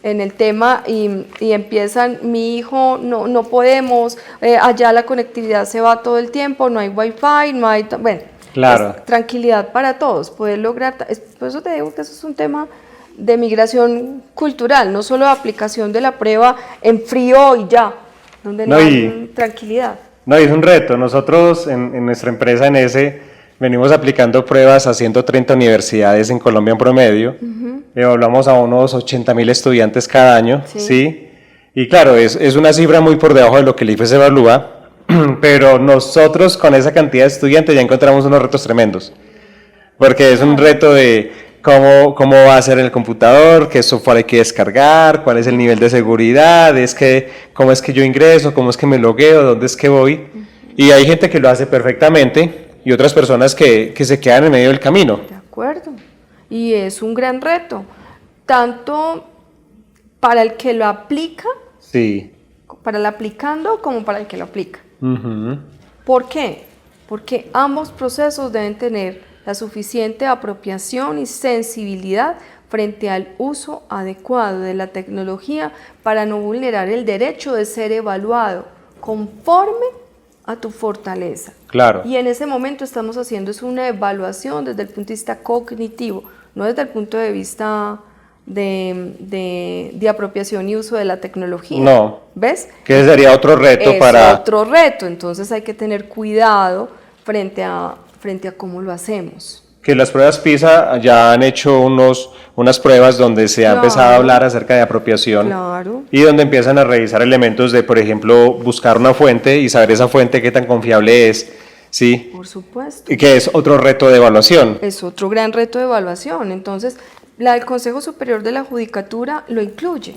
en el tema y empiezan, mi hijo, no podemos, allá la conectividad se va todo el tiempo, no hay wifi, no hay, bueno, claro. Tranquilidad para todos, poder lograr, por eso te digo que eso es un tema de migración cultural, no solo de aplicación de la prueba en frío y ya, donde no hay tranquilidad. No, es un reto. Nosotros en nuestra empresa en ese venimos aplicando pruebas a 130 universidades en Colombia en promedio. Evaluamos a unos 80.000 estudiantes cada año, ¿sí? Y claro, es una cifra muy por debajo de lo que el IFES evalúa, pero nosotros con esa cantidad de estudiantes ya encontramos unos retos tremendos, porque es un reto de cómo va a ser el computador, qué software hay que descargar, cuál es el nivel de seguridad, cómo es que yo ingreso, cómo es que me logueo, dónde es que voy. Y hay gente que lo hace perfectamente y otras personas que se quedan en medio del camino. De acuerdo. Y es un gran reto, tanto para el que lo aplica, para el aplicando, como para el que lo aplica. ¿Por qué? Porque ambos procesos deben tener la suficiente apropiación y sensibilidad frente al uso adecuado de la tecnología para no vulnerar el derecho de ser evaluado conforme a tu fortaleza. Claro. Y en ese momento estamos haciendo una evaluación desde el punto de vista cognitivo, no desde el punto de vista de apropiación y uso de la tecnología. No. ¿Ves? Que sería otro reto otro reto, entonces hay que tener cuidado frente a cómo lo hacemos. Que las pruebas PISA ya han hecho unas pruebas donde se ha empezado a hablar acerca de apropiación y donde empiezan a revisar elementos de, por ejemplo, buscar una fuente y saber esa fuente qué tan confiable es, ¿sí? Por supuesto. Y que es otro reto de evaluación. Es otro gran reto de evaluación, entonces el Consejo Superior de la Judicatura lo incluye.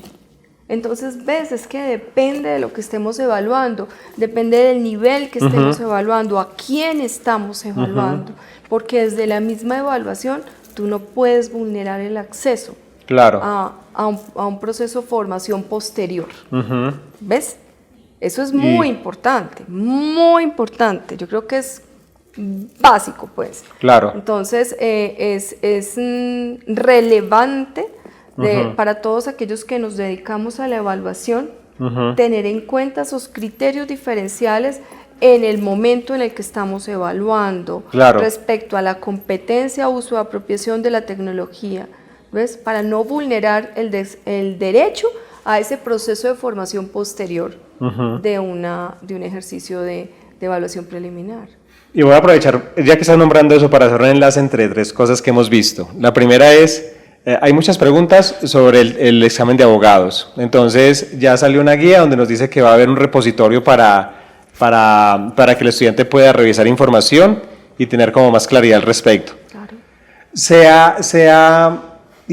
Entonces, ves, es que depende de lo que estemos evaluando, depende del nivel que estemos evaluando, a quién estamos evaluando, porque desde la misma evaluación tú no puedes vulnerar el acceso a un proceso de formación posterior. ¿Ves? Eso es muy importante, muy importante. Yo creo que es básico, pues. Claro. Entonces, es relevante para todos aquellos que nos dedicamos a la evaluación, tener en cuenta esos criterios diferenciales en el momento en el que estamos evaluando respecto a la competencia, uso o apropiación de la tecnología, ¿ves? Para no vulnerar el derecho a ese proceso de formación posterior de un ejercicio de evaluación preliminar. Y voy a aprovechar, ya que estás nombrando eso, para hacer un enlace entre tres cosas que hemos visto. La primera es, hay muchas preguntas sobre el examen de abogados. Entonces ya salió una guía donde nos dice que va a haber un repositorio para que el estudiante pueda revisar información y tener como más claridad al respecto. Claro. Se ha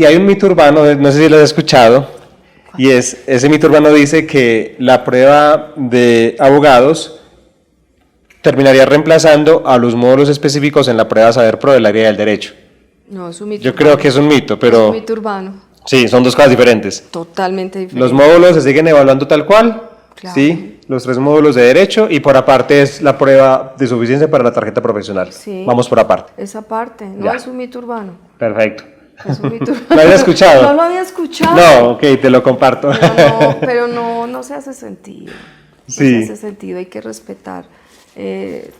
Y hay un mito urbano, no sé si lo has escuchado, y ese mito urbano dice que la prueba de abogados terminaría reemplazando a los módulos específicos en la prueba Saber Pro del área del derecho. No, es un mito Yo urbano. creo que es un mito, Es pero un mito urbano. sí, son dos cosas diferentes. Totalmente diferente. Los módulos se siguen evaluando tal cual, Claro. sí, los 3 módulos de derecho, y por aparte es la prueba de suficiencia para la tarjeta profesional. Sí. Vamos por aparte. Esa parte, no Ya. es un mito urbano. Perfecto. Es un mito urbano. ¿Lo había escuchado? No lo había escuchado. No, ok, te lo comparto. Pero no se hace sentido. No Sí. se hace sentido, hay que respetar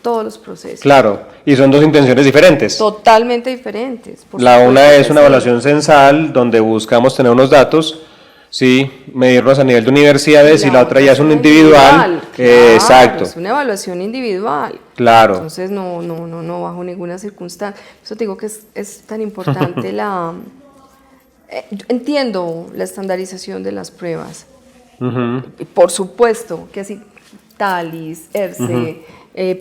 todos los procesos. Claro, y son dos intenciones diferentes. Totalmente diferentes. por La supuesto una que es una sí. evaluación censal, donde buscamos tener unos datos, sí, medirlos a nivel de universidades, y la otra ya es un individual. Claro, Exacto, es una evaluación individual. claro. Entonces, no, bajo ninguna circunstancia. Por eso te digo que es tan importante yo entiendo la estandarización de las pruebas. Ujú. Y por supuesto que así, TALIS, ERCE,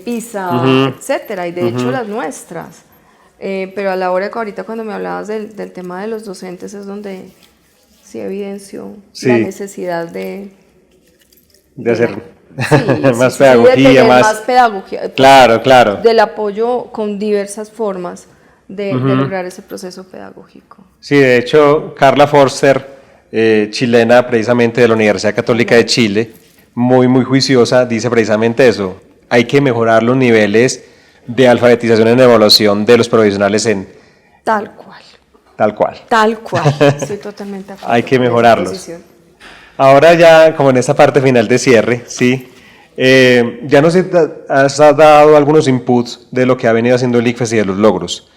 PISA, etcétera, y de hecho las nuestras. Pero a la hora que ahorita cuando me hablabas del tema de los docentes es donde sí evidencio Sí. la necesidad de hacer sí, más sí, pedagogía, de tener más... más pedagogía, Claro, claro. del apoyo con diversas formas de lograr ese proceso pedagógico. Sí, de hecho, Carla Forster, chilena precisamente de la Universidad Católica de Chile, muy juiciosa, dice precisamente eso. Hay que mejorar los niveles de alfabetización en evaluación de los profesionales en Tal cual. tal cual. Tal cual. Estoy totalmente de acuerdo Hay que con esa mejorarlos. posición. Ahora ya, como en esta parte final de cierre, ¿sí? Ya nos has dado algunos inputs de lo que ha venido haciendo el ICFES y de los logros.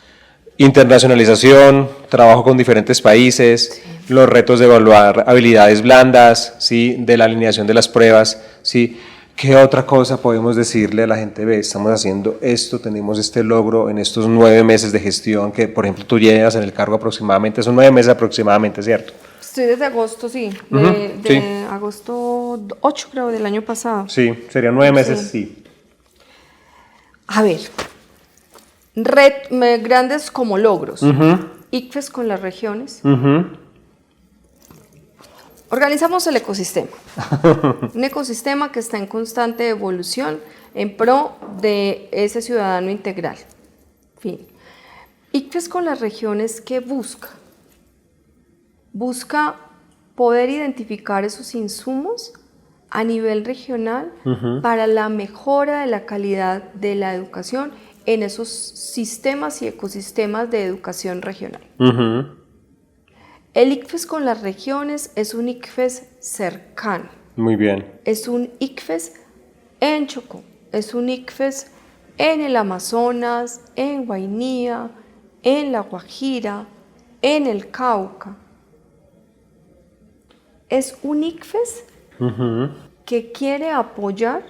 Internacionalización, trabajo con diferentes países, los retos de evaluar habilidades blandas, ¿sí? De la alineación de las pruebas, ¿sí? ¿Qué otra cosa podemos decirle a la gente? Ve, estamos haciendo esto, tenemos este logro en estos 9 meses de gestión que, por ejemplo, tú llevas en el cargo aproximadamente, son 9 meses aproximadamente, ¿cierto? Estoy desde agosto, sí, Sí. agosto 8 creo del año pasado. Sí, serían 9 meses, sí. A ver, grandes como logros. ICFES con las regiones. Organizamos el ecosistema. Un ecosistema que está en constante evolución en pro de ese ciudadano integral. Fin. ICFES con las regiones, ¿qué busca? Busca poder identificar esos insumos a nivel regional para la mejora de la calidad de la educación en esos sistemas y ecosistemas de educación regional. El ICFES con las regiones es un ICFES cercano. Muy bien. Es un ICFES en Chocó, es un ICFES en el Amazonas, en Guainía, en La Guajira, en el Cauca. Es un ICFES que quiere apoyar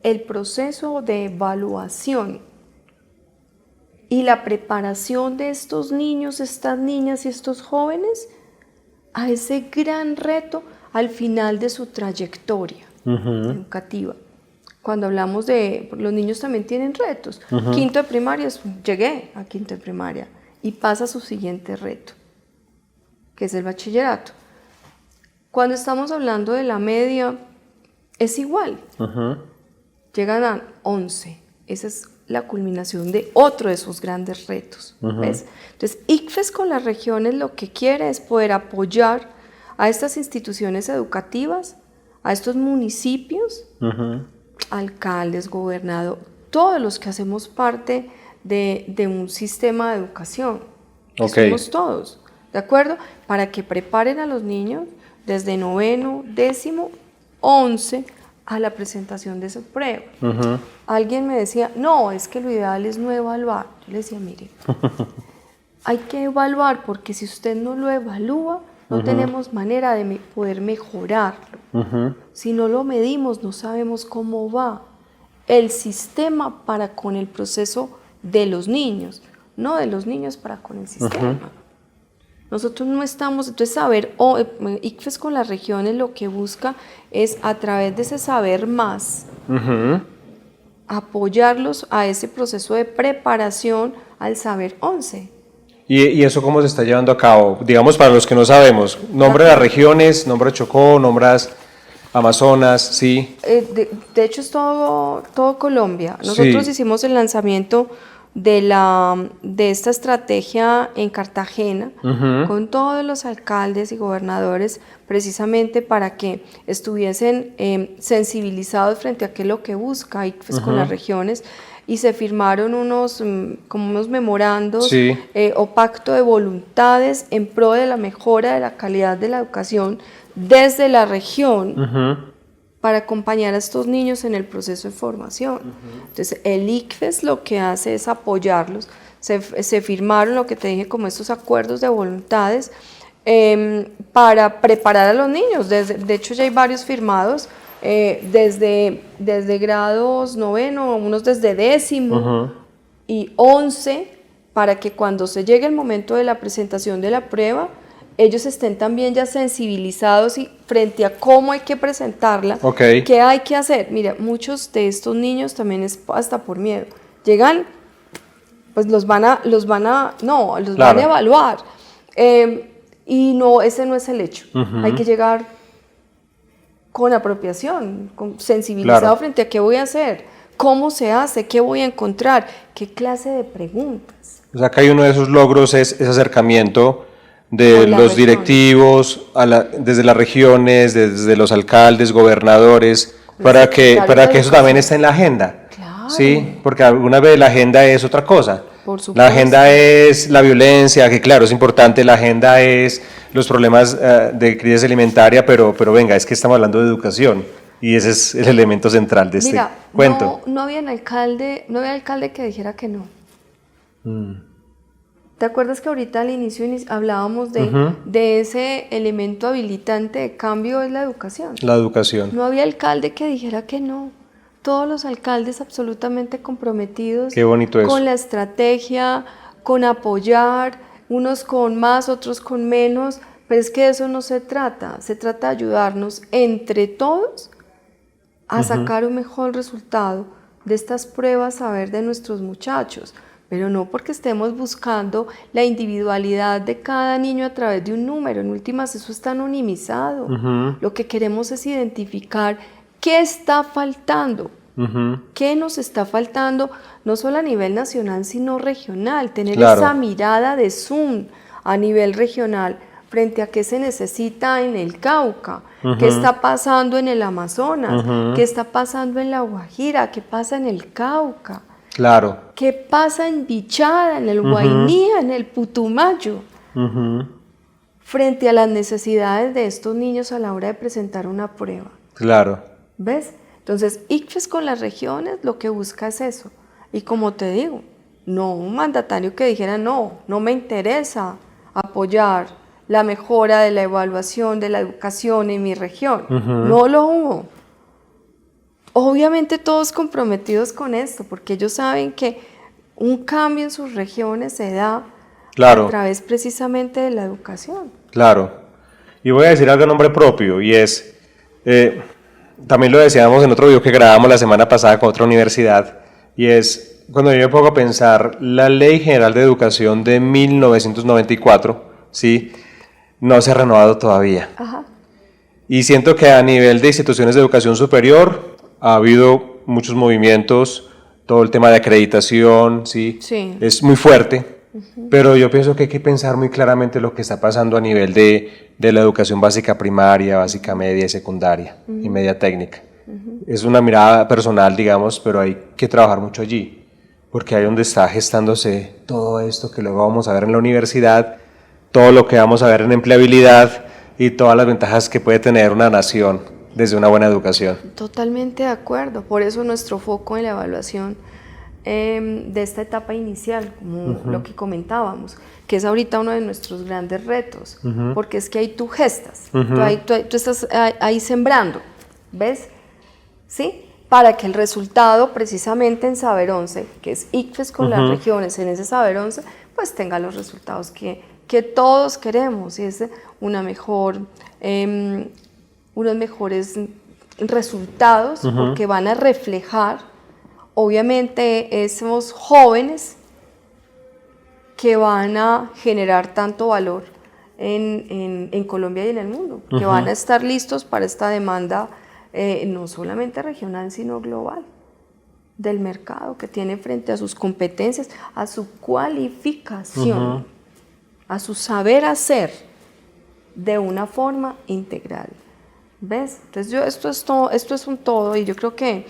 el proceso de evaluación y la preparación de estos niños, estas niñas y estos jóvenes a ese gran reto al final de su trayectoria educativa. Cuando hablamos de, los niños también tienen retos. Quinto de primaria, llegué a quinto de primaria y pasa a su siguiente reto, que es el bachillerato. Cuando estamos hablando de la media, es igual. Llegan a 11. Esa es la culminación de otro de esos grandes retos. ¿Ves? Entonces, ICFES con las regiones lo que quiere es poder apoyar a estas instituciones educativas, a estos municipios, alcaldes, gobernadores, todos los que hacemos parte de un sistema de educación, que somos todos, ¿de acuerdo? Para que preparen a los niños desde 9º, 10º, 11 a la presentación de esa prueba. Alguien me decía, no, es que lo ideal es no evaluar. Yo le decía, mire, hay que evaluar porque si usted no lo evalúa, no tenemos manera de poder mejorarlo. Si no lo medimos, no sabemos cómo va el sistema para con el proceso de los niños, no de los niños para con el sistema. Nosotros no estamos, entonces saber, ICFES con las regiones lo que busca es a través de ese saber más, apoyarlos a ese proceso de preparación al saber 11. ¿Y eso cómo se está llevando a cabo? Digamos, para los que no sabemos, nombre de las regiones, nombre Chocó, nombras Amazonas, sí. De hecho es todo Colombia. Sí. Nosotros hicimos el lanzamiento de esta estrategia en Cartagena con todos los alcaldes y gobernadores precisamente para que estuviesen sensibilizados frente a qué es lo que busca ICFES con las regiones, y se firmaron como unos memorandos Sí. o pacto de voluntades en pro de la mejora de la calidad de la educación desde la región para acompañar a estos niños en el proceso de formación. Entonces, el ICFES lo que hace es apoyarlos. Se firmaron lo que te dije como estos acuerdos de voluntades para preparar a los niños. De hecho, ya hay varios firmados desde grados 9, unos desde 10º y 11, para que cuando se llegue el momento de la presentación de la prueba, ellos estén también ya sensibilizados y frente a cómo hay que presentarla, qué hay que hacer. Mira, muchos de estos niños también es hasta por miedo. Llegan, pues los van a evaluar. Y no, ese no es el hecho. Hay que llegar con apropiación, sensibilizado frente a qué voy a hacer, cómo se hace, qué voy a encontrar, qué clase de preguntas. O sea, que hay uno de esos logros es ese acercamiento de los directivos, desde las regiones, desde los alcaldes, gobernadores, para que eso también esté en la agenda. Claro. Sí, porque alguna vez la agenda es otra cosa. Por supuesto. La agenda es la violencia, que claro, es importante, la agenda es los problemas de crisis alimentaria, pero venga, es que estamos hablando de educación y ese es el elemento central de este cuento. No había alcalde que dijera que no. ¿Te acuerdas que ahorita al inicio hablábamos de ese elemento habilitante de cambio es la educación? La educación. No había alcalde que dijera que no. Todos los alcaldes absolutamente comprometidos. Qué bonito eso. Con la estrategia, con apoyar, unos con más, otros con menos, pero es que de eso no se trata de ayudarnos entre todos a sacar un mejor resultado de estas pruebas, a ver, de nuestros muchachos. Pero no porque estemos buscando la individualidad de cada niño a través de un número. En últimas, eso está anonimizado. Lo que queremos es identificar qué está faltando, qué nos está faltando, no solo a nivel nacional, sino regional. Tener esa mirada de zoom a nivel regional frente a qué se necesita en el Cauca, qué está pasando en el Amazonas, qué está pasando en la Guajira, qué pasa en el Cauca. Claro. ¿Qué pasa en Bichada, en el Guainía, en el Putumayo? Frente a las necesidades de estos niños a la hora de presentar una prueba. Claro. ¿Ves? Entonces, ICFES con las regiones lo que busca es eso. Y como te digo, no un mandatario que dijera no me interesa apoyar la mejora de la evaluación de la educación en mi región. No lo hubo. Obviamente todos comprometidos con esto, porque ellos saben que un cambio en sus regiones se da a través precisamente de la educación. Claro. Y voy a decir algo en nombre propio, y es, también lo decíamos en otro video que grabamos la semana pasada con otra universidad, y es, cuando yo me pongo a pensar, la Ley General de Educación de 1994, ¿sí?, no se ha renovado todavía. Y siento que a nivel de instituciones de educación superior, ha habido muchos movimientos, todo el tema de acreditación, ¿sí? Es muy fuerte, pero yo pienso que hay que pensar muy claramente lo que está pasando a nivel de la educación básica primaria, básica media y secundaria, y media técnica. Es una mirada personal, digamos, pero hay que trabajar mucho allí, porque ahí donde está gestándose todo esto que luego vamos a ver en la universidad, todo lo que vamos a ver en empleabilidad y todas las ventajas que puede tener una nación desde una buena educación. Totalmente de acuerdo, por eso nuestro foco en la evaluación de esta etapa inicial, como lo que comentábamos, que es ahorita uno de nuestros grandes retos, porque es que ahí tú gestas, tú estás ahí sembrando, ¿ves? ¿Sí? Para que el resultado precisamente en Saber 11, que es ICFES con las regiones, en ese Saber 11, pues tenga los resultados que todos queremos, y es una mejor... unos mejores resultados, porque van a reflejar, obviamente, esos jóvenes que van a generar tanto valor en Colombia y en el mundo, que van a estar listos para esta demanda no solamente regional, sino global, del mercado que tiene frente a sus competencias, a su cualificación, a su saber hacer de una forma integral. ¿Ves? Entonces esto es un todo, y yo creo que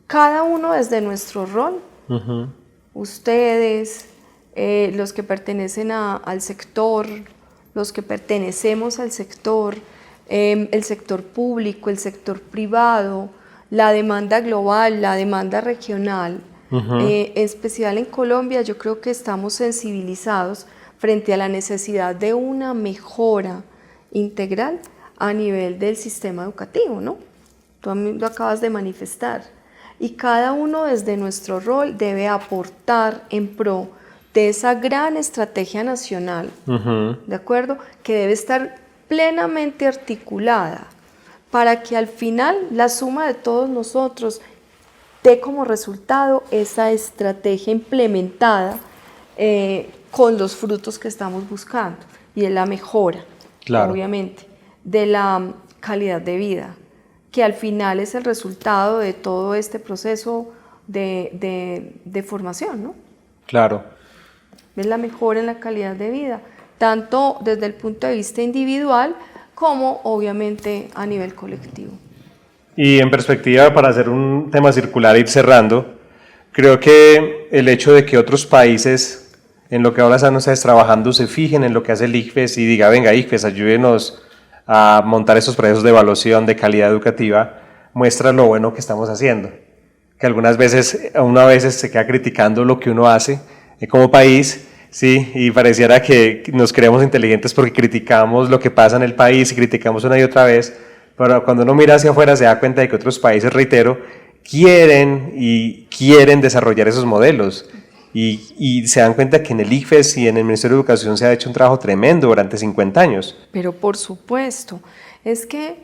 cada uno desde nuestro rol, ustedes, los que pertenecen al sector, los que pertenecemos al sector, el sector público, el sector privado, la demanda global, la demanda regional, en especial en Colombia, yo creo que estamos sensibilizados frente a la necesidad de una mejora integral a nivel del sistema educativo, ¿no? Tú a mí lo acabas de manifestar. Y cada uno desde nuestro rol debe aportar en pro de esa gran estrategia nacional, ¿de acuerdo? Que debe estar plenamente articulada para que al final la suma de todos nosotros dé como resultado esa estrategia implementada con los frutos que estamos buscando, y es la mejora, obviamente, de la calidad de vida, que al final es el resultado de todo este proceso de formación, ¿no? Claro. Es la mejora en la calidad de vida, tanto desde el punto de vista individual como obviamente a nivel colectivo. Y en perspectiva, para hacer un tema circular e ir cerrando, creo que el hecho de que otros países, en lo que ahora están ustedes trabajando, se fijen en lo que hace el ICFES y diga, venga ICFES, ayúdenos a montar esos procesos de evaluación de calidad educativa, muestra lo bueno que estamos haciendo. Que algunas veces, uno a veces se queda criticando lo que uno hace como país, sí, y pareciera que nos creemos inteligentes porque criticamos lo que pasa en el país y criticamos una y otra vez, pero cuando uno mira hacia afuera se da cuenta de que otros países, reitero, quieren desarrollar esos modelos y se dan cuenta que en el ICFES y en el Ministerio de Educación se ha hecho un trabajo tremendo durante 50 años. Pero por supuesto, es que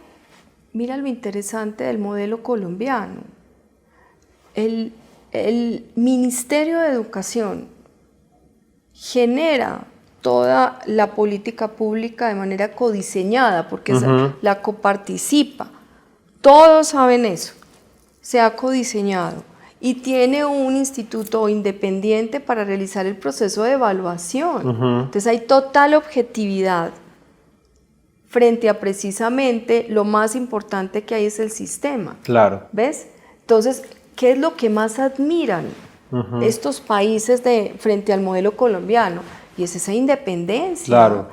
mira lo interesante del modelo colombiano. El Ministerio de Educación genera toda la política pública de manera codiseñada, porque la coparticipa. Todos saben eso, se ha codiseñado y tiene un instituto independiente para realizar el proceso de evaluación. Entonces hay total objetividad frente a precisamente lo más importante que hay es el sistema. Claro. ¿Ves? Entonces, ¿qué es lo que más admiran estos países frente al modelo colombiano? Y es esa independencia. Claro.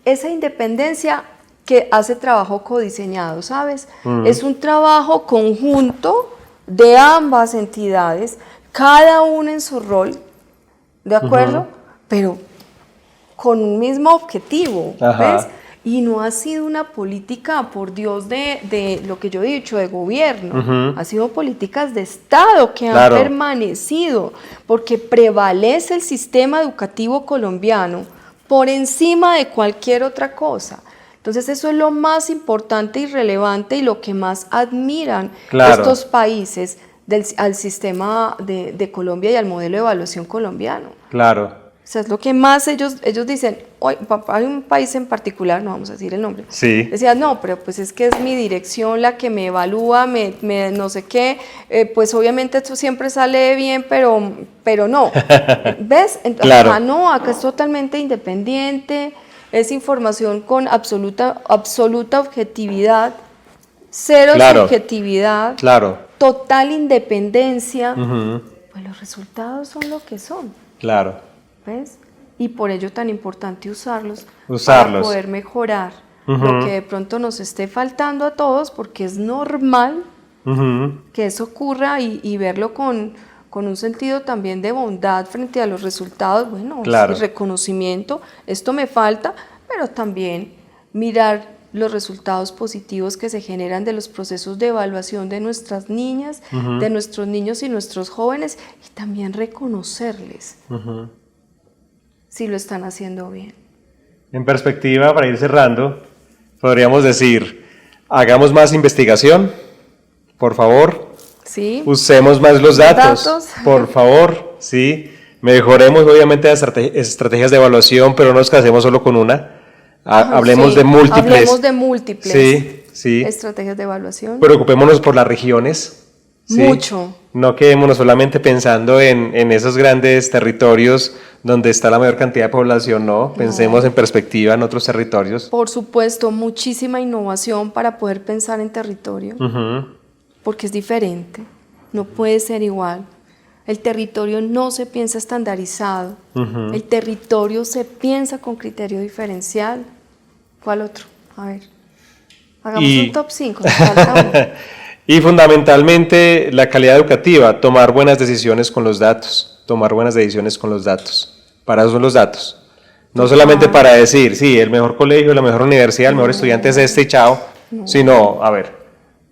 Esa independencia que hace trabajo codiseñado, ¿sabes? Es un trabajo conjunto de ambas entidades, cada una en su rol, ¿de acuerdo? Pero con un mismo objetivo, ¿ves? Y no ha sido una política, por Dios, de lo que yo he dicho, de gobierno. Ha sido políticas de Estado que han permanecido, porque prevalece el sistema educativo colombiano por encima de cualquier otra cosa. Entonces eso es lo más importante y relevante y lo que más admiran estos países al sistema de Colombia y al modelo de evaluación colombiano. Claro. O sea, es lo que más ellos dicen. Hay un país en particular, no vamos a decir el nombre, decían, no, pero pues es que es mi dirección la que me evalúa, no sé qué, pues obviamente esto siempre sale bien, pero no. ¿Ves? Acá no, acá es totalmente independiente, es información con absoluta objetividad, cero subjetividad, total independencia, pues los resultados son lo que son. ¿Ves? Y por ello tan importante usarlos. Para poder mejorar lo que de pronto nos esté faltando a todos, porque es normal que eso ocurra y verlo con un sentido también de bondad frente a los resultados, bueno, reconocimiento, esto me falta, pero también mirar los resultados positivos que se generan de los procesos de evaluación de nuestras niñas, de nuestros niños y nuestros jóvenes, y también reconocerles si lo están haciendo bien. En perspectiva, para ir cerrando, podríamos decir, hagamos más investigación, por favor. Sí. Usemos más los datos, por favor. ¿sí? Mejoremos obviamente las estrategias de evaluación, pero no nos casemos solo con una. Hablemos Sí, de múltiples. hablemos de múltiples Sí. estrategias de evaluación. Preocupémonos por las regiones. ¿Sí? Mucho. No quedémonos solamente pensando en esos grandes territorios donde está la mayor cantidad de población, no. Pensemos en perspectiva en otros territorios. Por supuesto, muchísima innovación para poder pensar en territorio, porque es diferente, no puede ser igual. El territorio no se piensa estandarizado, el territorio se piensa con criterio diferencial. ¿Cuál otro? A ver, hagamos un top 5. Y fundamentalmente la calidad educativa, tomar buenas decisiones con los datos, Para eso son los datos. No solamente para decir, sí, el mejor colegio, la mejor universidad, el mejor estudiante es este y chao, sino, a ver,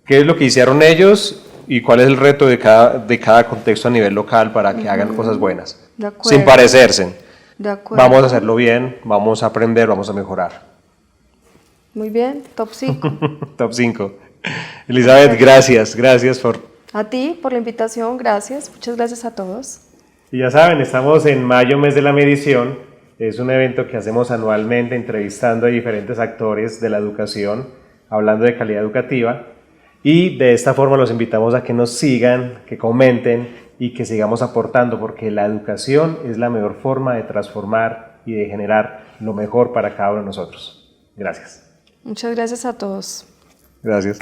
¿qué es lo que hicieron ellos y cuál es el reto de cada contexto a nivel local para que hagan cosas buenas? Sin parecerse. De acuerdo. Vamos a hacerlo bien, vamos a aprender, vamos a mejorar. Muy bien, top 5. Top 5. Elizabeth, gracias por... A ti por la invitación, gracias, muchas gracias a todos. Y ya saben, estamos en mayo, mes de la medición. Es un evento que hacemos anualmente entrevistando a diferentes actores de la educación, hablando de calidad educativa. Y de esta forma los invitamos a que nos sigan, que comenten y que sigamos aportando, porque la educación es la mejor forma de transformar y de generar lo mejor para cada uno de nosotros. Gracias. Muchas gracias a todos. Gracias.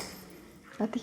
A ti.